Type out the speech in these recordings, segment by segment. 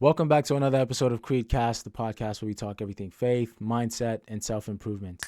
Welcome back to another episode of Creedcast, the podcast where we talk everything faith, mindset, and self-improvement.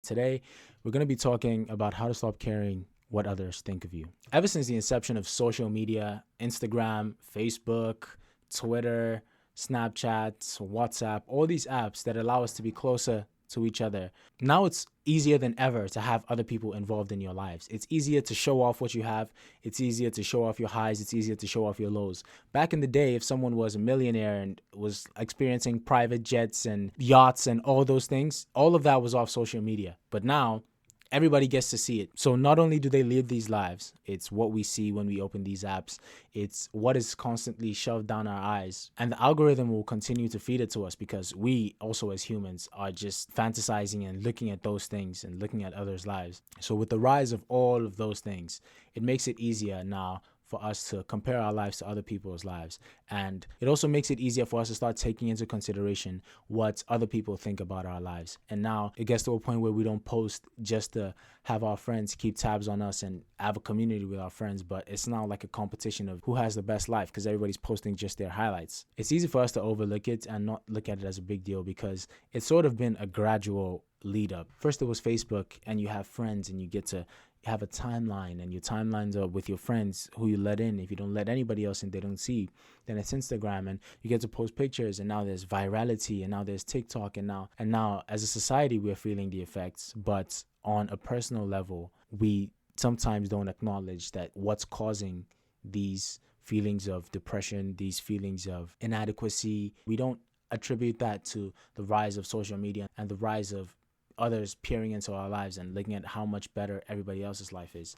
Today, we're going to be talking about how to stop caring what others think of you. Ever since the inception of social media, Instagram, Facebook, Twitter, Snapchat, WhatsApp, all these apps that allow us to be closer to each other, now it's easier than ever to have other people involved in your lives. It's easier to show off what you have. It's easier to show off your highs. It's easier to show off your lows. Back in the day, if someone was a millionaire and was experiencing private jets and yachts and all those things, all of that was off social media. But now, everybody gets to see it. So not only do they live these lives, it's what we see when we open these apps. It's what is constantly shoved down our eyes. And the algorithm will continue to feed it to us because we also as humans are just fantasizing and looking at those things and looking at others' lives. So with the rise of all of those things, it makes it easier now for us to compare our lives to other people's lives. And it also makes it easier for us to start taking into consideration what other people think about our lives. And now it gets to a point where we don't post just to have our friends keep tabs on us and have a community with our friends, but it's now like a competition of who has the best life because everybody's posting just their highlights. It's easy for us to overlook it and not look at it as a big deal because it's sort of been a gradual lead up. First it was Facebook and you have friends and you get to have a timeline and your timelines are with your friends who you let in. If you don't let anybody else in, they don't see. Then it's Instagram and you get to post pictures, and now there's virality, and now there's TikTok, and now as a society we're feeling the effects. But on a personal level, we sometimes don't acknowledge that what's causing these feelings of depression, these feelings of inadequacy, we don't attribute that to the rise of social media and the rise of others peering into our lives and looking at how much better everybody else's life is.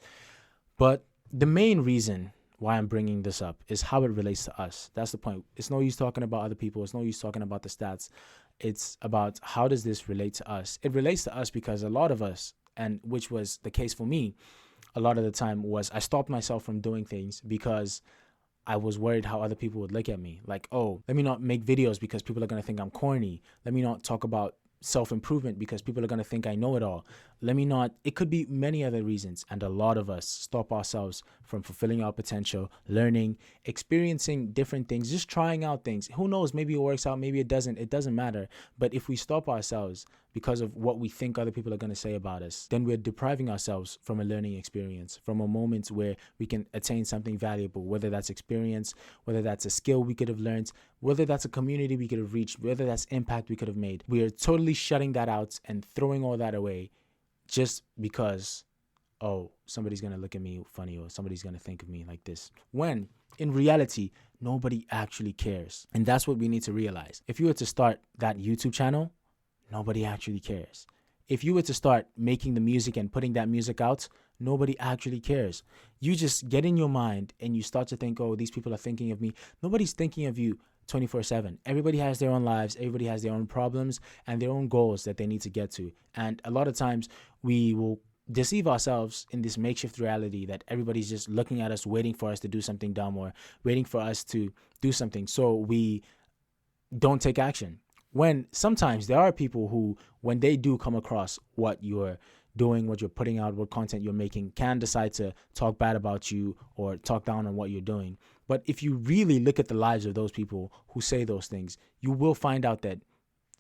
But the main reason why I'm bringing this up is how it relates to us. That's the point. It's no use talking about other people. It's no use talking about the stats. It's about how does this relate to us? It relates to us because a lot of us, and which was the case for me a lot of the time, was I stopped myself from doing things because I was worried how other people would look at me. Like, oh, let me not make videos because people are going to think I'm corny. Let me not talk about self-improvement because people are going to think I know it all. Let me not. It could be many other reasons. And a lot of us stop ourselves from fulfilling our potential, learning, experiencing different things, just trying out things. Who knows? Maybe it works out. Maybe it doesn't. It doesn't matter. But if we stop ourselves because of what we think other people are going to say about us, then we're depriving ourselves from a learning experience, from a moment where we can attain something valuable, whether that's experience, whether that's a skill we could have learned, whether that's a community we could have reached, whether that's impact we could have made. We are totally shutting that out and throwing all that away just because, oh, somebody's going to look at me funny or somebody's going to think of me like this. When in reality, nobody actually cares. And that's what we need to realize. If you were to start that YouTube channel, nobody actually cares. If you were to start making the music and putting that music out, nobody actually cares. You just get in your mind and you start to think, oh, these people are thinking of me. Nobody's thinking of you 24/7. Everybody has their own lives. Everybody has their own problems and their own goals that they need to get to. And a lot of times we will deceive ourselves in this makeshift reality that everybody's just looking at us, waiting for us to do something dumb or waiting for us to do something. So we don't take action. When sometimes there are people who, when they do come across what you're doing, what you're putting out, what content you're making, can decide to talk bad about you or talk down on what you're doing. But if you really look at the lives of those people who say those things, you will find out that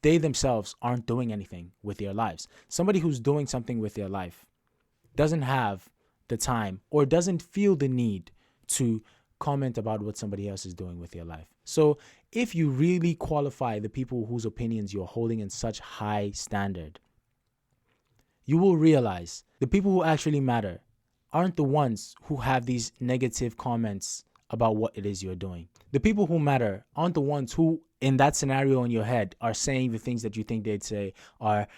they themselves aren't doing anything with their lives. Somebody who's doing something with their life doesn't have the time or doesn't feel the need to comment about what somebody else is doing with their life. So if you really qualify the people whose opinions you're holding in such high standard, you will realize the people who actually matter aren't the ones who have these negative comments about what it is you're doing. The people who matter aren't the ones who, in that scenario in your head, are saying the things that you think they'd say, are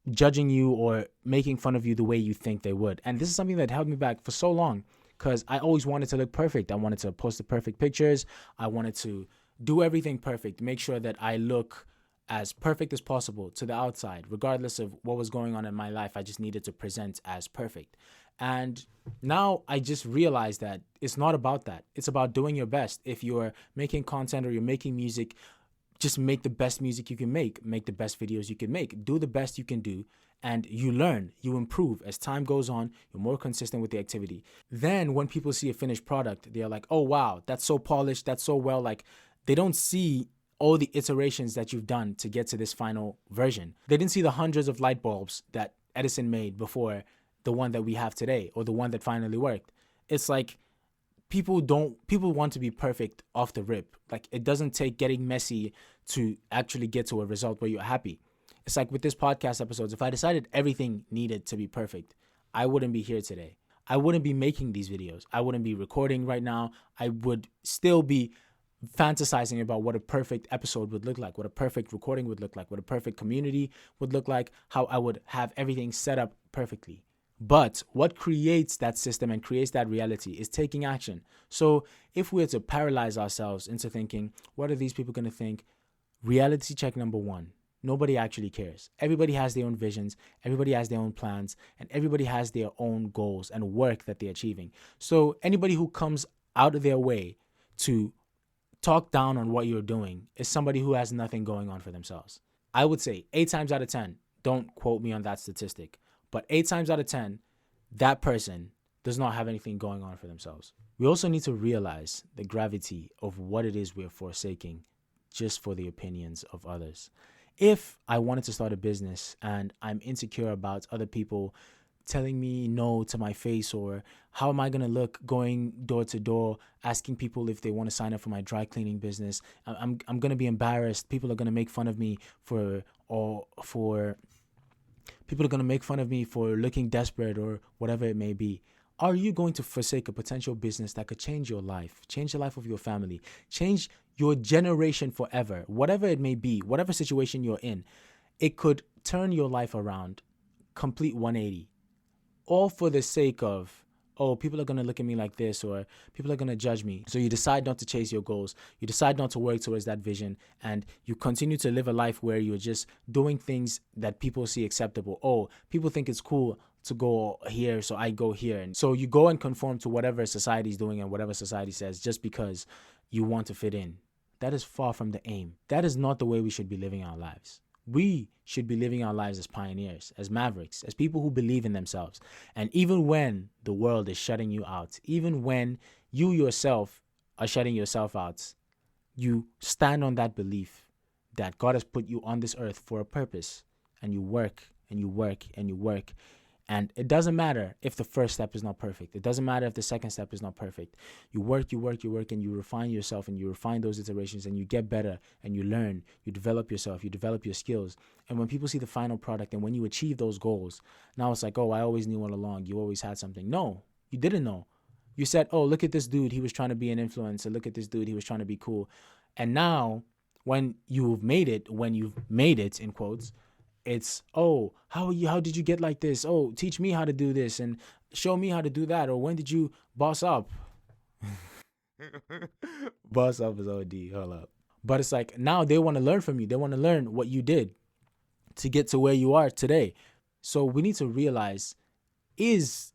judging you or making fun of you the way you think they would. And this is something that held me back for so long because I always wanted to look perfect. I wanted to post the perfect pictures. I wanted to do everything perfect, make sure that I look as perfect as possible to the outside. Regardless of what was going on in my life, I just needed to present as perfect. And now I just realized that it's not about that. It's about doing your best. If you're making content or you're making music, just make the best music you can make the best videos you can make, do the best you can do, and you learn, you improve. As time goes on, you're more consistent with the activity. Then when people see a finished product, they're like, oh, wow, that's so polished, that's so well, like, They don't see all the iterations that you've done to get to this final version. They didn't see the hundreds of light bulbs that Edison made before the one that we have today, or the one that finally worked. It's like people want to be perfect off the rip. Like, it doesn't take getting messy to actually get to a result where you're happy. It's like with this podcast episodes, if I decided everything needed to be perfect, I wouldn't be here today. I wouldn't be making these videos. I wouldn't be recording right now. I would still be fantasizing about what a perfect episode would look like, what a perfect recording would look like, what a perfect community would look like, how I would have everything set up perfectly. But what creates that system and creates that reality is taking action. So if we were to paralyze ourselves into thinking, what are these people going to think? Reality check number one. Nobody actually cares. Everybody has their own visions. Everybody has their own plans. And everybody has their own goals and work that they're achieving. So anybody who comes out of their way to talk down on what you're doing is somebody who has nothing going on for themselves. I would say 8 times out of 10, don't quote me on that statistic, but 8 times out of 10, that person does not have anything going on for themselves. We also need to realize the gravity of what it is we're forsaking just for the opinions of others. If I wanted to start a business and I'm insecure about other people telling me no to my face, or how am I going to look going door to door asking people if they want to sign up for my dry cleaning business, I'm going to be embarrassed. People are going to make fun of me for looking desperate or whatever it may be. Are you going to forsake a potential business that could change your life, change the life of your family, change your generation forever, whatever it may be, whatever situation you're in? It could turn your life around, complete 180, all for the sake of, oh, people are going to look at me like this, or people are going to judge me. So you decide not to chase your goals. You decide not to work towards that vision, and you continue to live a life where you're just doing things that people see acceptable. Oh, people think it's cool to go here, so I go here. And so you go and conform to whatever society's doing and whatever society says just because you want to fit in. That is far from the aim. That is not the way we should be living our lives. We should be living our lives as pioneers, as mavericks, as people who believe in themselves. And even when the world is shutting you out, even when you yourself are shutting yourself out, you stand on that belief that God has put you on this earth for a purpose, and you work and you work and you work. And it doesn't matter if the first step is not perfect. It doesn't matter if the second step is not perfect. You work, and you refine yourself, and you refine those iterations, and you get better, and you learn, you develop yourself, you develop your skills. And when people see the final product and when you achieve those goals, now it's like, oh, I always knew all along. You always had something. No, you didn't know. You said, oh, look at this dude. He was trying to be an influencer. Look at this dude. He was trying to be cool. And now when you've made it, in quotes, it's, oh, how did you get like this? Oh, teach me how to do this and show me how to do that. Or when did you boss up? Boss up is OD. Hold up. But it's like, now they want to learn from you. They want to learn what you did to get to where you are today. So we need to realize, is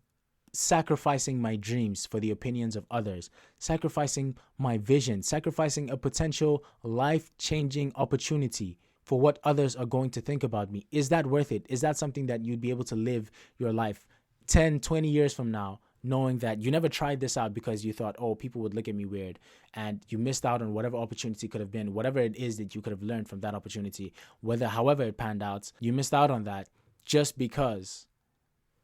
sacrificing my dreams for the opinions of others, sacrificing my vision, sacrificing a potential life-changing opportunity for what others are going to think about me, is that worth it? Is that something that you'd be able to live your life 10, 20 years from now, knowing that you never tried this out because you thought, oh, people would look at me weird, and you missed out on whatever opportunity could have been, whatever it is that you could have learned from that opportunity, however it panned out, you missed out on that just because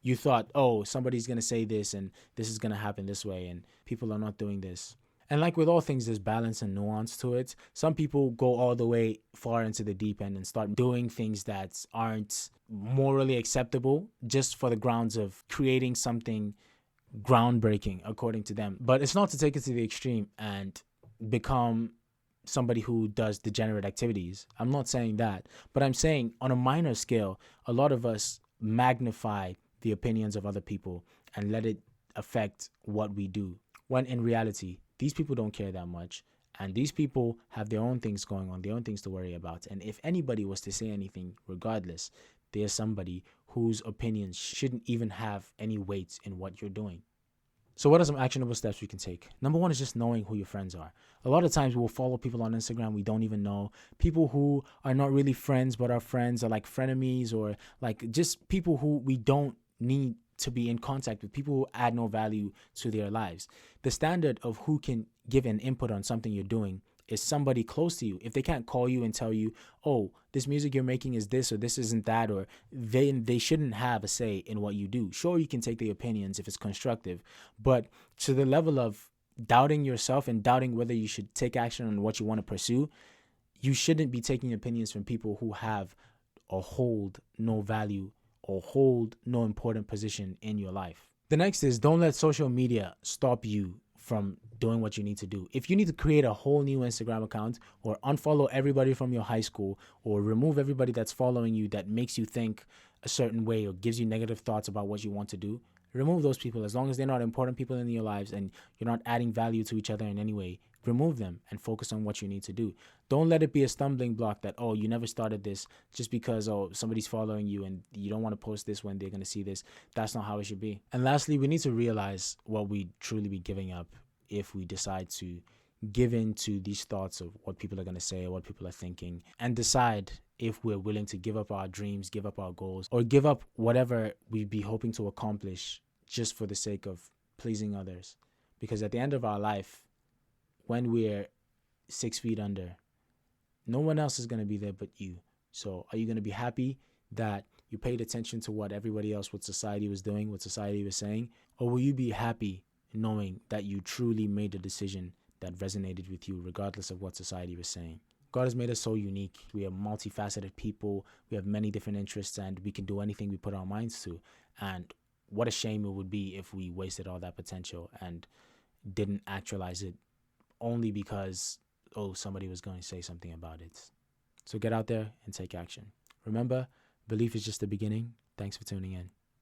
you thought, oh, somebody's going to say this and this is going to happen this way and people are not doing this. And like with all things, there's balance and nuance to it. Some people go all the way far into the deep end and start doing things that aren't morally acceptable just for the grounds of creating something groundbreaking according to them. But it's not to take it to the extreme and become somebody who does degenerate activities. I'm not saying that. But I'm saying on a minor scale, a lot of us magnify the opinions of other people and let it affect what we do, when in reality, these people don't care that much, and these people have their own things going on, their own things to worry about. And if anybody was to say anything, regardless, there's somebody whose opinions shouldn't even have any weight in what you're doing. So what are some actionable steps we can take? Number one is just knowing who your friends are. A lot of times we'll follow people on Instagram we don't even know. People who are not really friends but are friends, are like frenemies, or like just people who we don't need to be in contact with, people who add no value to their lives. The standard of who can give an input on something you're doing is somebody close to you. If they can't call you and tell you, oh, this music you're making is this or this isn't that, or they shouldn't have a say in what you do. Sure, you can take the opinions if it's constructive, but to the level of doubting yourself and doubting whether you should take action on what you want to pursue, you shouldn't be taking opinions from people who have or hold no value or hold no important position in your life. The next is, don't let social media stop you from doing what you need to do. If you need to create a whole new Instagram account, or unfollow everybody from your high school, or remove everybody that's following you that makes you think a certain way or gives you negative thoughts about what you want to do, remove those people. As long as they're not important people in your lives and you're not adding value to each other in any way, remove them and focus on what you need to do. Don't let it be a stumbling block that, oh, you never started this just because, oh, somebody's following you and you don't want to post this when they're going to see this. That's not how it should be. And lastly, we need to realize what we truly be giving up if we decide to give in to these thoughts of what people are going to say or what people are thinking, and decide if we're willing to give up our dreams, give up our goals, or give up whatever we'd be hoping to accomplish just for the sake of pleasing others. Because at the end of our life, when we're 6 feet under, no one else is going to be there but you. So are you going to be happy that you paid attention to what everybody else, what society was doing, what society was saying? Or will you be happy knowing that you truly made a decision that resonated with you regardless of what society was saying? God has made us so unique. We are multifaceted people. We have many different interests, and we can do anything we put our minds to. And what a shame it would be if we wasted all that potential and didn't actualize it only because, oh, somebody was going to say something about it. So get out there and take action. Remember, belief is just the beginning. Thanks for tuning in.